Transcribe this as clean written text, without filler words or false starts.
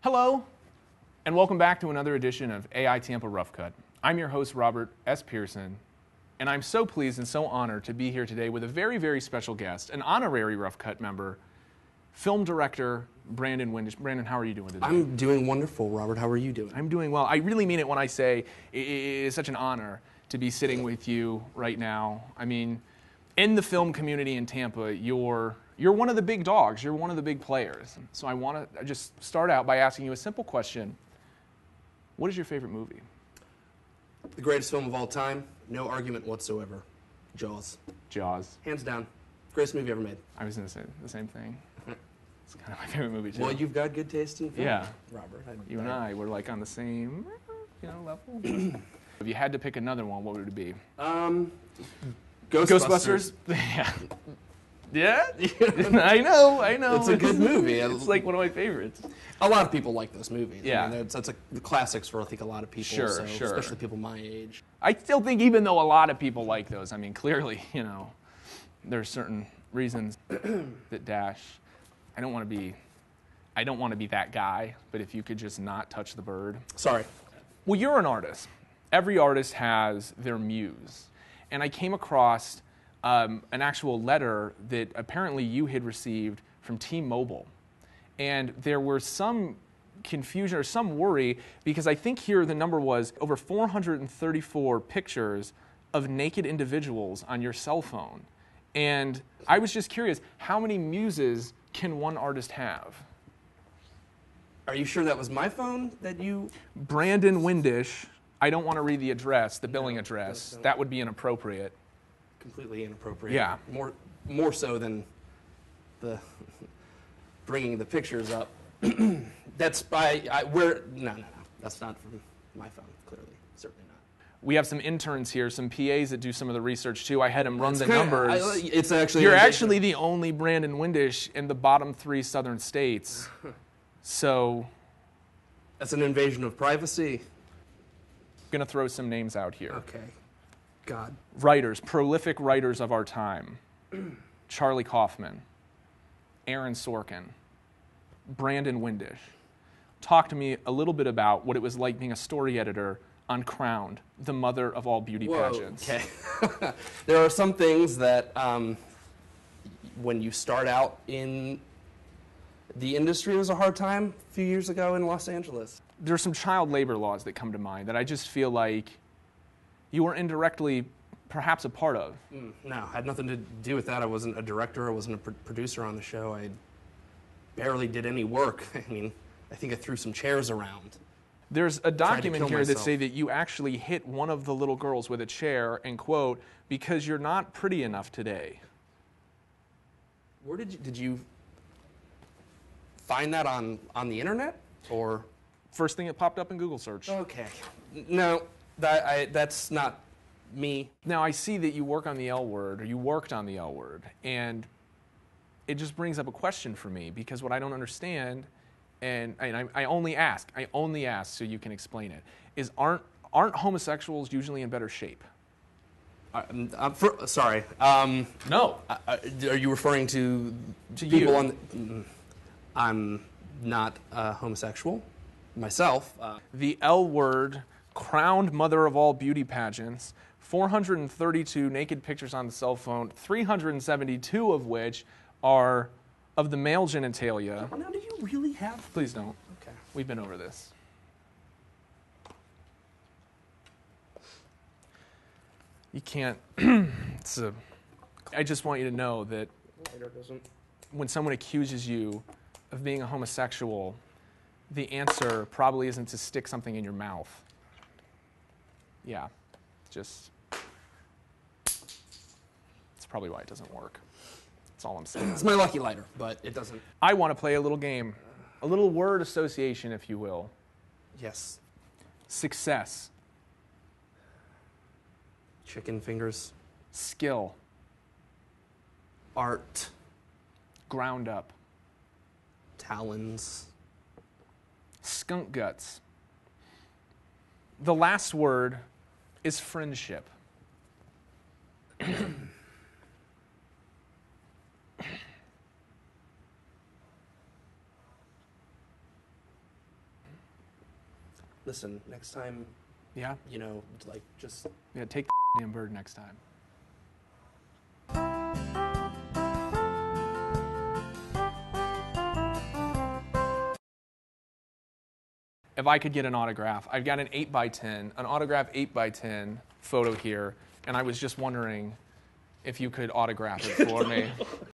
Hello, and welcome back to another edition of AI Tampa Rough Cut. I'm your host, Robert S. Pearson, and I'm so pleased and so honored to be here today with a very, very special guest, an honorary Rough Cut member, film director Brandon Windish. Brandon, how are you doing today? I'm doing wonderful, Robert. How are you doing? I'm doing well. I really mean it when I say it is such an honor to be sitting with you right now. I mean, in the film community in Tampa, you're one of the big dogs. You're one of the big players. So I want to just start out by asking you a simple question. What is your favorite movie? The greatest film of all time, no argument whatsoever. Jaws. Jaws. Hands down. Greatest movie ever made. I was going to say the same thing. It's kind of my favorite movie, too. Well, you've got good taste in film, yeah. Robert. You and I were like on the same level. If you had to pick another one, what would it be? Ghostbusters. Yeah. Yeah? I know. It's a good movie. It's like one of my favorites. A lot of people like those movies. Yeah. I mean, that's the classics for, I think, a lot of people. Sure. Especially people my age. I still think even though a lot of people like those, I mean, clearly, there's certain reasons that dash. I don't want to be that guy, but if you could just not touch the bird. Sorry. Well, you're an artist. Every artist has their muse. And I came across an actual letter that apparently you had received from T-Mobile. And there was some confusion or some worry because I think here the number was over 434 pictures of naked individuals on your cell phone. And I was just curious, how many muses can one artist have? Are you sure that was my phone that you... Brandon Windish. I don't want to read the address, the billing address. That would be inappropriate. Completely inappropriate. Yeah. More so than the bringing the pictures up. That's no. That's not from my phone, clearly. Certainly not. We have some interns here, some PAs that do some of the research too. I had them run the numbers. It's actually... You're actually the only Brandon Windish in the bottom 3 southern states. So... That's an invasion of privacy. Going to throw some names out here. Okay. God. Writers, prolific writers of our time. Charlie Kaufman, Aaron Sorkin, Brandon Windish. Talk to me a little bit about what it was like being a story editor on Crowned, the mother of all beauty pageants. Okay. There are some things that when you start out in the industry, it was a hard time a few years ago in Los Angeles. There's some child labor laws that come to mind that I just feel like you were indirectly perhaps a part of. No, had nothing to do with that. I wasn't a director. I wasn't a producer on the show. I barely did any work. I mean, I think I threw some chairs around. There's a document here that say that you actually hit one of the little girls with a chair and quote, because you're not pretty enough today. Where did you find that on the internet or? First thing that popped up in Google search. Okay. No, that's not me. Now, I see that you work on the L word, or you worked on the L word, and it just brings up a question for me, because what I don't understand, and I only ask so you can explain it, is aren't homosexuals usually in better shape? Sorry. No. Are you referring to people you? I'm not homosexual. Myself. The L word, crowned mother of all beauty pageants, 432 naked pictures on the cell phone, 372 of which are of the male genitalia. Now, do you really have? Please don't. Okay. We've been over this. You can't. I just want you to know that when someone accuses you of being a homosexual, the answer probably isn't to stick something in your mouth. Yeah, just, that's probably why it doesn't work. That's all I'm saying. It's my lucky lighter, but it doesn't. I want to play a little game, a little word association, if you will. Yes. Success. Chicken fingers. Skill. Art. Ground up. Talons. Skunk guts. The last word is friendship. listen, next time, Yeah? you know, like just Yeah, take the damn bird next time. If I could get an autograph, I've got an 8x10, an autograph 8x10 photo here, and I was just wondering if you could autograph it for me.